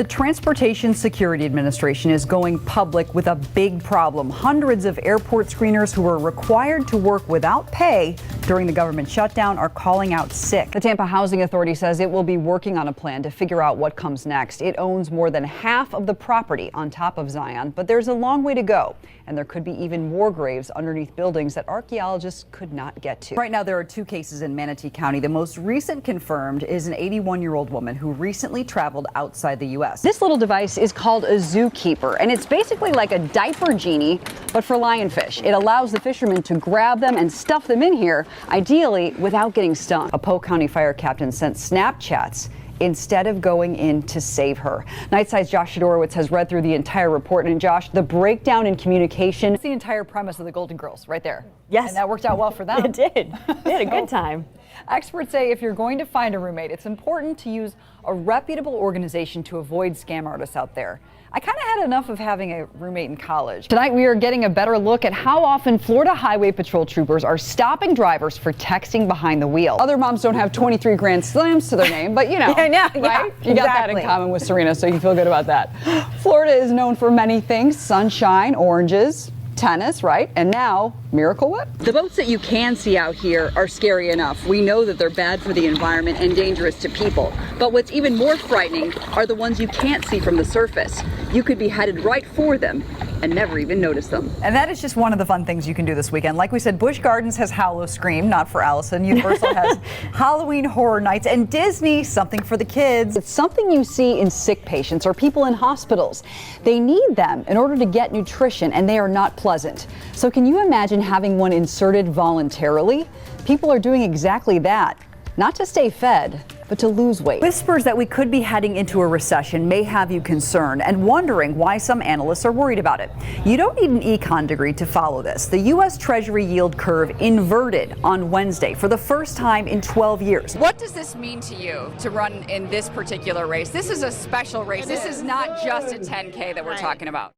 The Transportation Security Administration is going public with a big problem. Hundreds of airport screeners who were required to work without pay during the government shutdown are calling out sick. The Tampa Housing Authority says it will be working on a plan to figure out what comes next. It owns more than half of the property on top of Zion, but there's a long way to go, and there could be even more graves underneath buildings that archaeologists could not get to. Right now, there are 2 cases in Manatee County. The most recent confirmed is an 81-year-old woman who recently traveled outside the U.S. This little device is called a zookeeper, and it's basically like a diaper genie, but for lionfish. It allows the fishermen to grab them and stuff them in here, ideally without getting stung. A Polk County fire captain sent Snapchats instead of going in to save her. Nightside's Josh Shadorowitz has read through the entire report. And Josh, the breakdown in communication, it's the entire premise of the Golden Girls right there. Yes. And that worked out well for them. It did. They had a good time. Experts say if you're going to find a roommate, it's important to use a reputable organization to avoid scam artists out there. I kind of had enough of having a roommate in college. Tonight we are getting a better look at how often Florida Highway Patrol troopers are stopping drivers for texting behind the wheel. Other moms don't have 23 grand slams to their name, but you know, right? Yeah, You got that in common with Serena, so you feel good about that. Florida is known for many things: sunshine, oranges, tennis, right? And now, Miracle Whip. The boats that you can see out here are scary enough. We know that they're bad for the environment and dangerous to people. But what's even more frightening are the ones you can't see from the surface. You could be headed right for them and never even notice them. And that is just one of the fun things you can do this weekend. Like we said, Busch Gardens has Hallow Scream, not for Allison. Universal has Halloween Horror Nights, and Disney, something for the kids. It's something you see in sick patients or people in hospitals. They need them in order to get nutrition, and they are not pleasant. So can you imagine having one inserted voluntarily? People are doing exactly that. Not to stay fed, but to lose weight. Whispers that we could be heading into a recession may have you concerned and wondering why some analysts are worried about it. You don't need an econ degree to follow this. The U.S. Treasury yield curve inverted on Wednesday for the first time in 12 years. What does this mean to you to run in this particular race? This is a special race. This is not just a 10K that we're talking about.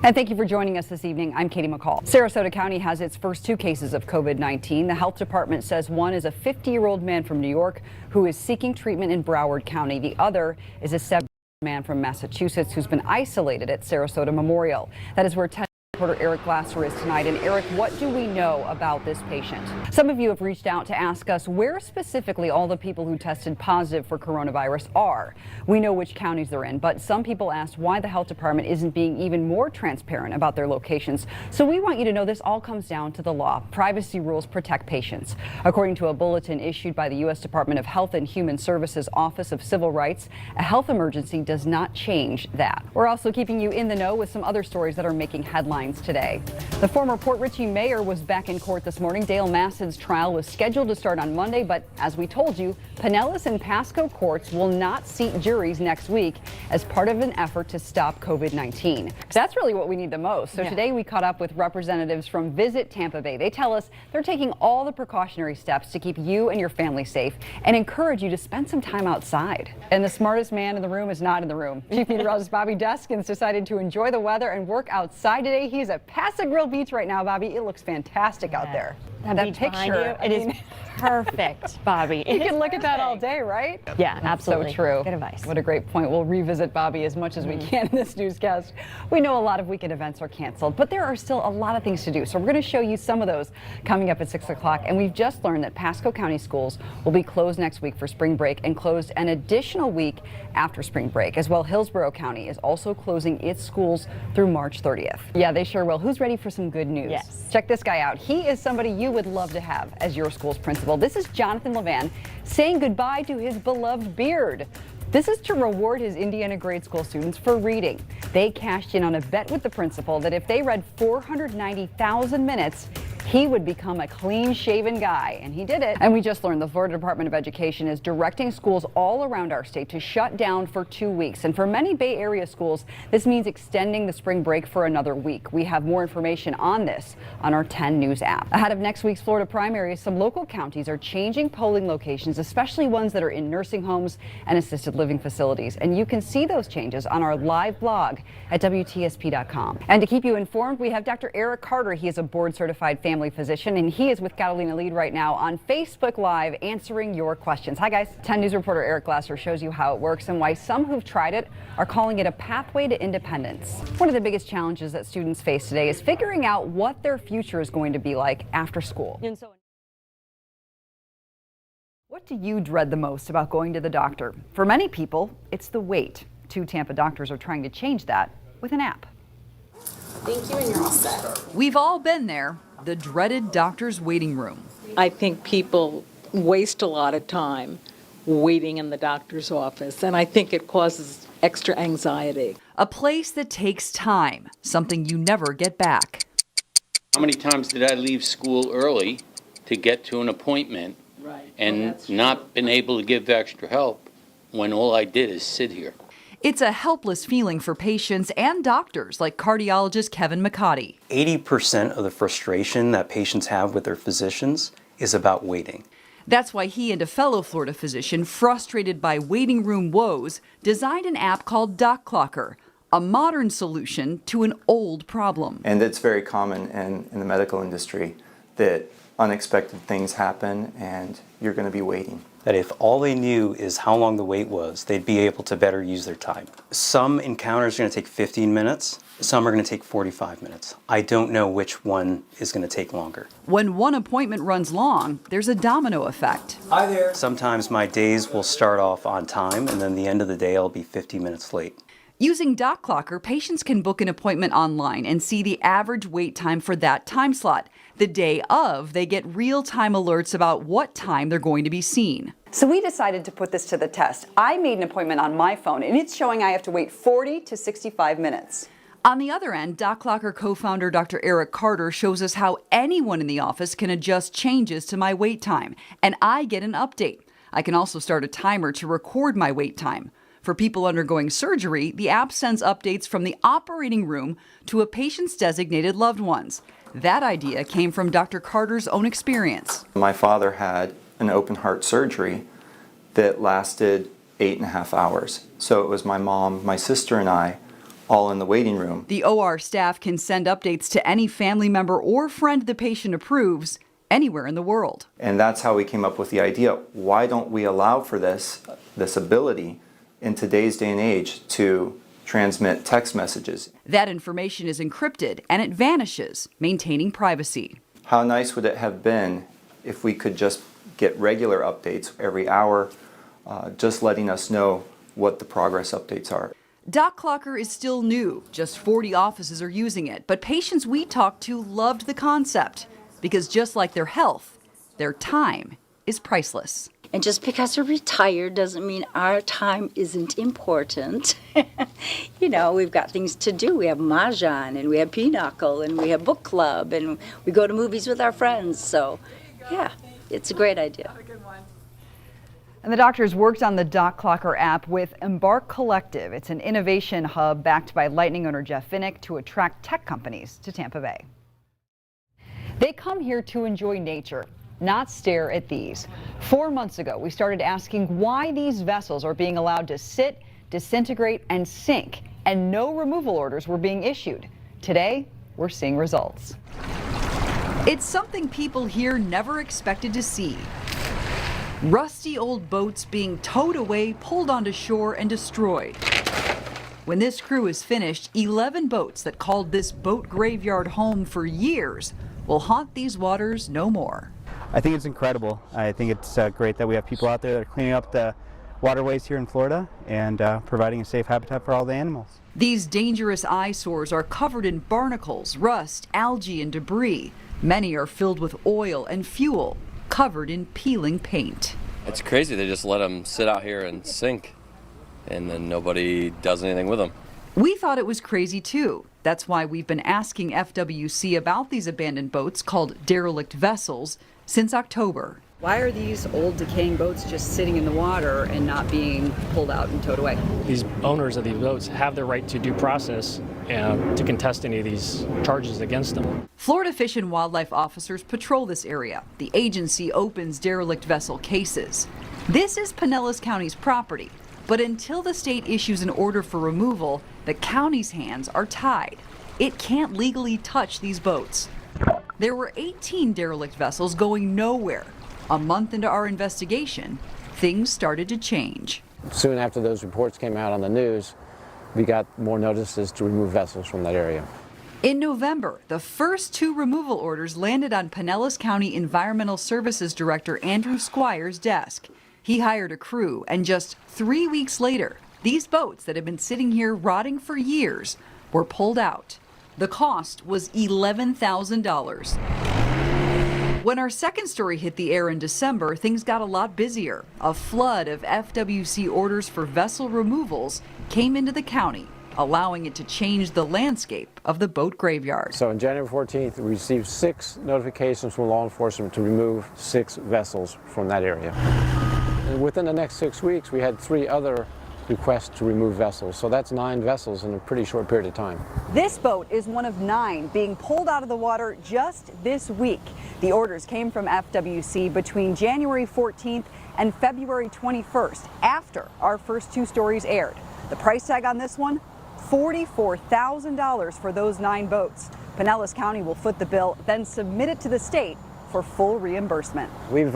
And thank you for joining us this evening. I'm Katie McCall. Sarasota County has its first 2 cases of COVID-19. The health department says one is a 50-year-old man from New York who is seeking treatment in Broward County. The other is a 70-year-old man from Massachusetts who's been isolated at Sarasota Memorial. That is where reporter Eric Glasser is tonight. And Eric, what do we know about this patient? Some of you have reached out to ask us where specifically all the people who tested positive for coronavirus are. We know which counties they're in, but some people asked why the health department isn't being even more transparent about their locations. So we want you to know this all comes down to the law. Privacy rules protect patients. According to a bulletin issued by the U.S. Department of Health and Human Services Office of Civil Rights, a health emergency does not change that. We're also keeping you in the know with some other stories that are making headlines today. The former Port Richey mayor was back in court this morning. Dale Massad's trial was scheduled to start on Monday, but as we told you, Pinellas and Pasco courts will not seat juries next week as part of an effort to stop COVID-19. That's really what we need the most. So today we caught up with representatives from Visit Tampa Bay. They tell us they're taking all the precautionary steps to keep you and your family safe and encourage you to spend some time outside. And the smartest man in the room is not in the room. Chief Meteorologist Bobby Deskins decided to enjoy the weather and work outside today. He's at Paso Grill Beach right now, Bobby. It looks fantastic out there. That picture, it is perfect, Bobby. You can look at that all day, right? Yeah, absolutely. So true. Good advice. What a great point. We'll revisit Bobby as much as we can in this newscast. We know a lot of weekend events are canceled, but there are still a lot of things to do. So we're going to show you some of those coming up at 6 o'clock. And we've just learned that Pasco County schools will be closed next week for spring break and closed an additional week after spring break. As well, Hillsborough County is also closing its schools through March 30th. Yeah, they sure will. Who's ready for some good news? Yes. Check this guy out. He is somebody you would love to have as your school's principal. This is Jonathan Levan saying goodbye to his beloved beard. This is to reward his Indiana grade school students for reading. They cashed in on a bet with the principal that if they read 490,000 minutes, he would become a clean-shaven guy, and he did it. And we just learned the Florida Department of Education is directing schools all around our state to shut down for 2 weeks. And for many Bay Area schools, this means extending the spring break for another week. We have more information on this on our 10 News app. Ahead of next week's Florida primaries, some local counties are changing polling locations, especially ones that are in nursing homes and assisted living facilities. And you can see those changes on our live blog at WTSP.com. And to keep you informed, we have Dr. Eric Carter. He is a board-certified family family physician, and he is with Catalina Lead right now on Facebook Live answering your questions. Hi, guys. 10 News reporter Eric Glasser shows you how it works and why some who've tried it are calling it a pathway to independence. One of the biggest challenges that students face today is figuring out what their future is going to be like after school. What do you dread the most about going to the doctor? For many people, it's the wait. 2 Tampa doctors are trying to change that with an app. Thank you, and you're all set. We've all been there, the dreaded doctor's waiting room. I think people waste a lot of time waiting in the doctor's office, and I think it causes extra anxiety. A place that takes time, something you never get back. How many times did I leave school early to get to an appointment and not been able to give extra help when all I did is sit here? It's a helpless feeling for patients and doctors like cardiologist Kevin McCarty. 80% of the frustration that patients have with their physicians is about waiting. That's why he and a fellow Florida physician, frustrated by waiting room woes, designed an app called Doc Clocker, a modern solution to an old problem. And it's very common in the medical industry that unexpected things happen and you're going to be waiting. That if all they knew is how long the wait was, they'd be able to better use their time. Some encounters are going to take 15 minutes, some are going to take 45 minutes. I don't know which one is going to take longer. When one appointment runs long, there's a domino effect. Hi there. Sometimes my days will start off on time and then the end of the day I'll be 50 minutes late. Using Doc Clocker, patients can book an appointment online and see the average wait time for that time slot. The day of, they get real-time alerts about what time they're going to be seen. So we decided to put this to the test. I made an appointment on my phone, and it's showing I have to wait 40 to 65 minutes. On the other end, Doc Clocker co-founder Dr. Eric Carter shows us how anyone in the office can adjust changes to my wait time, and I get an update. I can also start a timer to record my wait time. For people undergoing surgery, the app sends updates from the operating room to a patient's designated loved ones. That idea came from Dr. Carter's own experience. My father had an open heart surgery that lasted 8.5 hours. So it was my mom, my sister, and I all in the waiting room. The OR staff can send updates to any family member or friend the patient approves anywhere in the world. And that's how we came up with the idea. Why don't we allow for this ability in today's day and age to transmit text messages? That information is encrypted and it vanishes, maintaining privacy. How nice would it have been if we could just get regular updates every hour, just letting us know what the progress updates are. Doc Clocker is still new. Just 40 offices are using it, but patients we talked to loved the concept because just like their health, their time is priceless. And just because we're retired doesn't mean our time isn't important. You know, we've got things to do. We have Mahjong, and we have Pinochle, and we have book club, and we go to movies with our friends. So, yeah, it's a great idea. And the doctors worked on the Doc Clocker app with Embark Collective. It's an innovation hub backed by Lightning owner Jeff Finnick to attract tech companies to Tampa Bay. They come here to enjoy nature, not stare at these. 4 months ago, we started asking why these vessels are being allowed to sit, disintegrate, and sink, and no removal orders were being issued. Today, we're seeing results. It's something people here never expected to see. Rusty old boats being towed away, pulled onto shore, and destroyed. When this crew is finished, 11 boats that called this boat graveyard home for years will haunt these waters no more. I think it's incredible. I think it's great that we have people out there that are cleaning up the waterways here in Florida and providing a safe habitat for all the animals. These dangerous eyesores are covered in barnacles, rust, algae, and debris. Many are filled with oil and fuel, covered in peeling paint. It's crazy. They just let them sit out here and sink, and then nobody does anything with them. We thought it was crazy too. That's why we've been asking FWC about these abandoned boats called derelict vessels since October. Why are these old decaying boats just sitting in the water and not being pulled out and towed away? These owners of these boats have the right to due process to contest any of these charges against them. Florida Fish and Wildlife officers patrol this area. The agency opens derelict vessel cases. This is Pinellas County's property, but until the state issues an order for removal, the county's hands are tied. It can't legally touch these boats. There were 18 derelict vessels going nowhere. A month into our investigation, things started to change. Soon after those reports came out on the news, we got more notices to remove vessels from that area. In November, the first 2 removal orders landed on Pinellas County Environmental Services Director Andrew Squire's desk. He hired a crew, and just 3 weeks later, these boats that had been sitting here rotting for years were pulled out. The cost was $11,000. When our second story hit the air in December, things got a lot busier. A flood of FWC orders for vessel removals came into the county, allowing it to change the landscape of the boat graveyard. So on January 14th, we received 6 notifications from law enforcement to remove 6 vessels from that area. And within the next 6 weeks, we had 3 other requests to remove vessels. So that's 9 vessels in a pretty short period of time. This boat is one of 9 being pulled out of the water just this week. The orders came from FWC between January 14th and February 21st, after our first 2 stories aired. The price tag on this one, $44,000 for those 9 boats. Pinellas County will foot the bill, then submit it to the state for full reimbursement. We've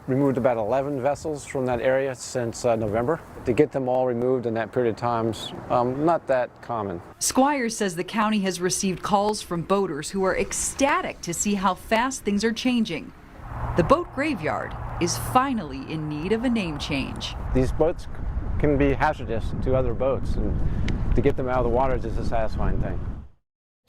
removed about 11 vessels from that area since November. To get them all removed in that period of time is not that common. Squires says the county has received calls from boaters who are ecstatic to see how fast things are changing. The boat graveyard is finally in need of a name change. These boats can be hazardous to other boats, and to get them out of the water is just a satisfying thing.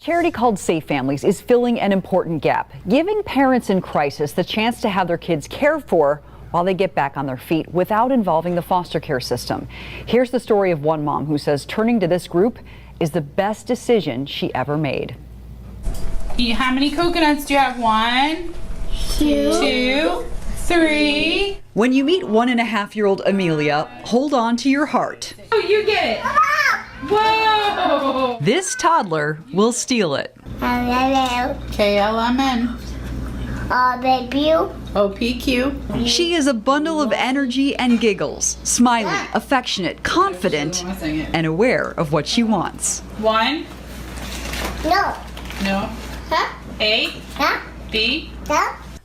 Charity called Safe Families is filling an important gap, giving parents in crisis the chance to have their kids cared for while they get back on their feet without involving the foster care system. Here's the story of one mom who says turning to this group is the best decision she ever made. How many coconuts do you have? 1, 2, 3. When you meet 1.5-year-old Amelia, hold on to your heart. Oh, you get it. Whoa! This toddler will steal it. KLMN. OPQ. She is a bundle of energy and giggles, smiley, affectionate, confident, and aware of what she wants. 1. No. No. A. B.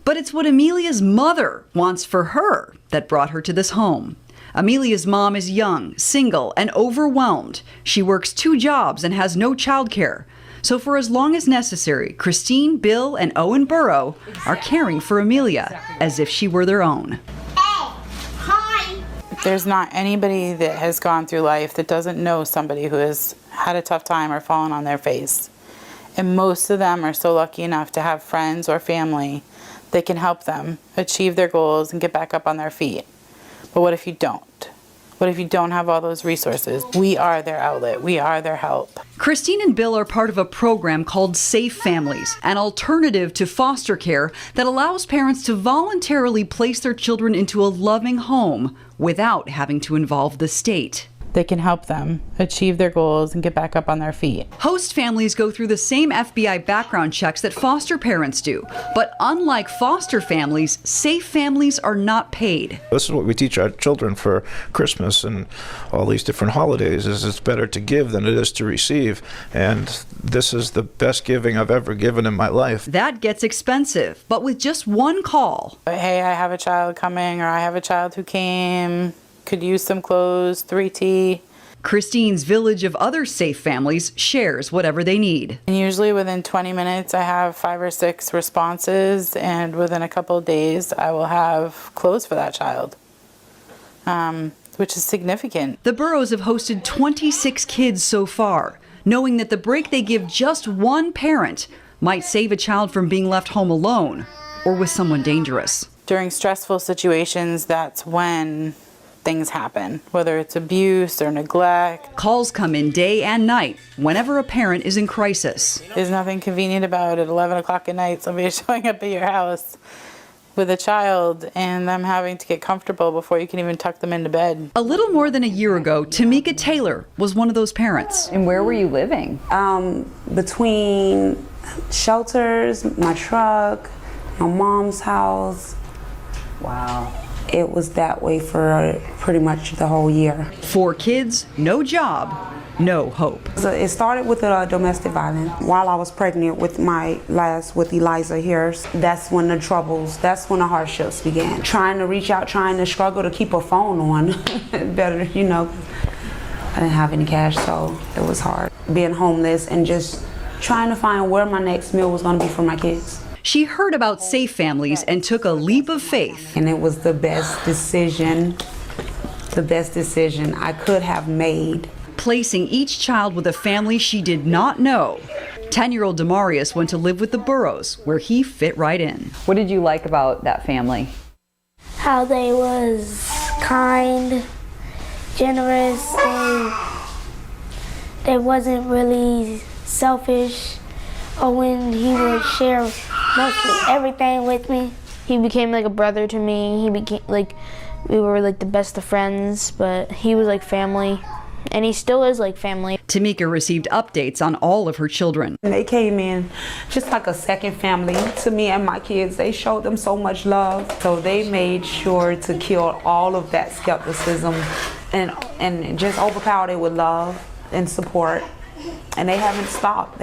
But it's what Amelia's mother wants for her that brought her to this home. Amelia's mom is young, single, and overwhelmed. She works 2 jobs and has no childcare. So for as long as necessary, Christine, Bill, and Owen Burrow are caring for Amelia as if she were their own. There's not anybody that has gone through life that doesn't know somebody who has had a tough time or fallen on their face. And most of them are so lucky enough to have friends or family that can help them achieve their goals and get back up on their feet. But what if you don't? What if you don't have all those resources? We are their outlet. We are their help. Christine and Bill are part of a program called Safe Families, an alternative to foster care that allows parents to voluntarily place their children into a loving home without having to involve the state. They can help them achieve their goals and get back up on their feet. Host families go through the same FBI background checks that foster parents do. But unlike foster families, safe families are not paid. This is what we teach our children for Christmas and all these different holidays, is it's better to give than it is to receive. And this is the best giving I've ever given in my life. That gets expensive, but with just one call. Hey, I have a child coming, or I have a child who came. Could use some clothes, 3T. Christine's village of other safe families shares whatever they need. And usually within 20 minutes, I have 5 or 6 responses, and within a couple of days, I will have clothes for that child, which is significant. The Burrows have hosted 26 kids so far, knowing that the break they give just one parent might save a child from being left home alone or with someone dangerous. During stressful situations, that's when things happen, whether it's abuse or neglect. Calls come in day and night whenever a parent is in crisis. There's nothing convenient about it. At 11 o'clock at night, somebody showing up at your house with a child and them having to get comfortable before you can even tuck them into bed. A little more than a year ago, Tamika Taylor was one of those parents. And where were you living? Between shelters, my truck, my mom's house. Wow. it was that way for pretty much the whole year. 4 kids, no job, no hope. So it started with domestic violence. While I was pregnant with with Eliza here, that's when the troubles, that's when the hardships began. Trying to reach out, trying to struggle to keep a phone on. Better, I didn't have any cash, so it was hard. Being homeless and just trying to find where my next meal was gonna be for my kids. She heard about safe families and took a leap of faith. And it was the best decision I could have made. Placing each child with a family she did not know. 10-year-old Demarius went to live with the Burrows, where he fit right in. What did you like about that family? How they was kind, generous, they wasn't really selfish, or when he would share mostly everything with me. He became like a brother to me. He became we were like the best of friends, but he was like family. And he still is like family. Tamika received updates on all of her children. They came in just like a second family to me and my kids. They showed them so much love. So they made sure to kill all of that skepticism and just overpower it with love and support. And they haven't stopped.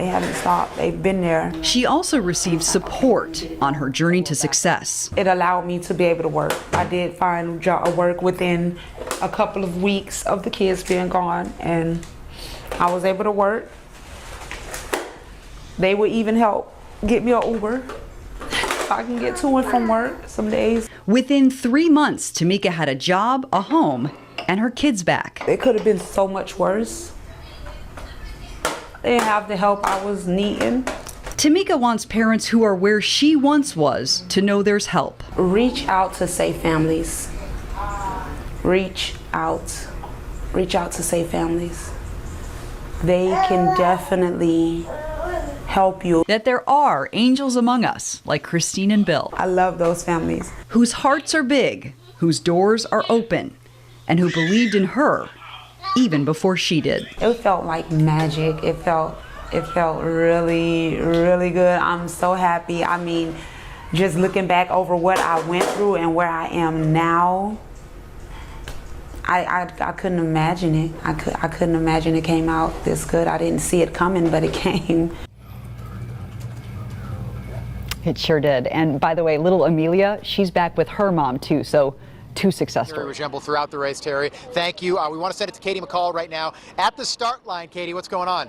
They've been there. She also received support on her journey to success. It allowed me to be able to work. I did find work within a couple of weeks of the kids being gone, and I was able to work. They would even help get me an Uber so I can get to and from work some days. Within 3 months, Tamika had a job, a home, and her kids back. It could have been so much worse. They didn't have the help I was needing. Tamika wants parents who are where she once was to know there's help. Reach out to safe families. Reach out to safe families. They can definitely help you. That there are angels among us, like Christine and Bill. I love those families. Whose hearts are big, whose doors are open, and who believed in her even before she did. It felt like magic. It felt really, really good. I'm so happy. I mean, just looking back over what I went through and where I am now, I couldn't imagine it. I couldn't imagine it came out this good. I didn't see it coming, but it came. It sure did. And by the way, little Amelia, she's back with her mom too, so 2 success stories. Resemble throughout the race, Terry. Thank you. We want to send it to Katie McCall right now at the start line. Katie, what's going on?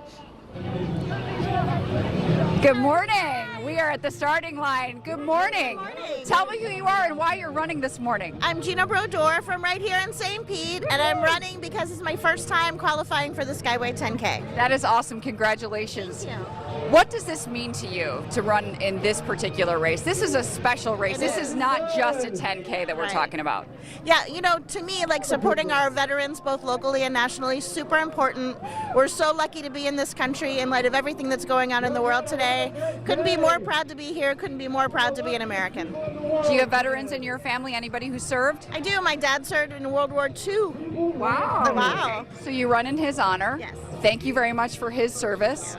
Good morning. We are at the starting line. Good morning. Good morning. Tell me who you are and why you're running this morning. I'm Gina Brodeur from right here in St. Pete, and I'm running because it's my first time qualifying for the Skyway 10K. That is awesome. Congratulations. Thank you. What does this mean to you to run in this particular race? This is a special race. This is not just a 10K that we're talking about. Yeah, to me, supporting our veterans both locally and nationally is super important. We're so lucky to be in this country in light of everything that's going on in the world today. Couldn't be more proud to be here. Couldn't be more proud to be an American. Do you have veterans in your family? Anybody who served? I do. My dad served in World War II. Wow. Wow. So you run in his honor. Yes. Thank you very much for his service.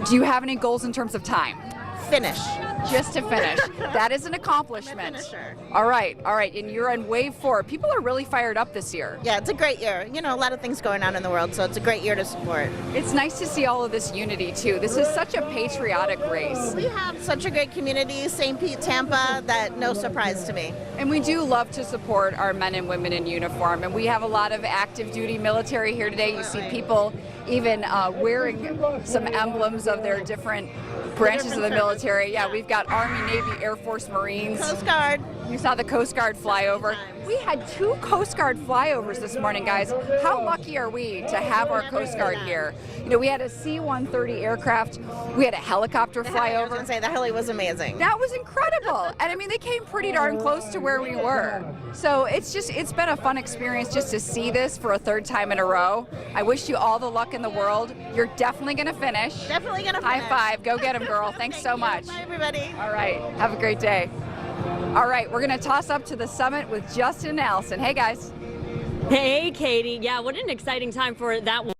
Do you have any goals in terms of time? Finish. Just to finish. That is an accomplishment. All right. And you're in wave 4. People are really fired up this year. Yeah, it's a great year. A lot of things going on in the world, so it's a great year to support. It's nice to see all of this unity, too. This is such a patriotic race. We have such a great community, St. Pete, Tampa, that no surprise to me. And we do love to support our men and women in uniform, and we have a lot of active duty military here today. You see people even wearing some emblems of their different branches of the military. Yeah, we've got Army, Navy, Air Force, Marines. Coast Guard. You saw the Coast Guard flyover. We had 2 Coast Guard flyovers this morning, guys. How lucky are we to have our Coast Guard here? We had a C-130 aircraft. We had a helicopter flyover. I was going to say, the heli was amazing. That was incredible. And they came pretty darn close to where we were. So it's been a fun experience just to see this for a 3rd time in a row. I wish you all the luck in the world. You're definitely going to finish. Definitely going to finish. High five. Go get them, girl. Thanks so much. Bye, everybody. All right. Have a great day. All right. We're going to toss up to the summit with Justin and Allison. Hey, guys. Hey, Katie. Yeah, what an exciting time for that one.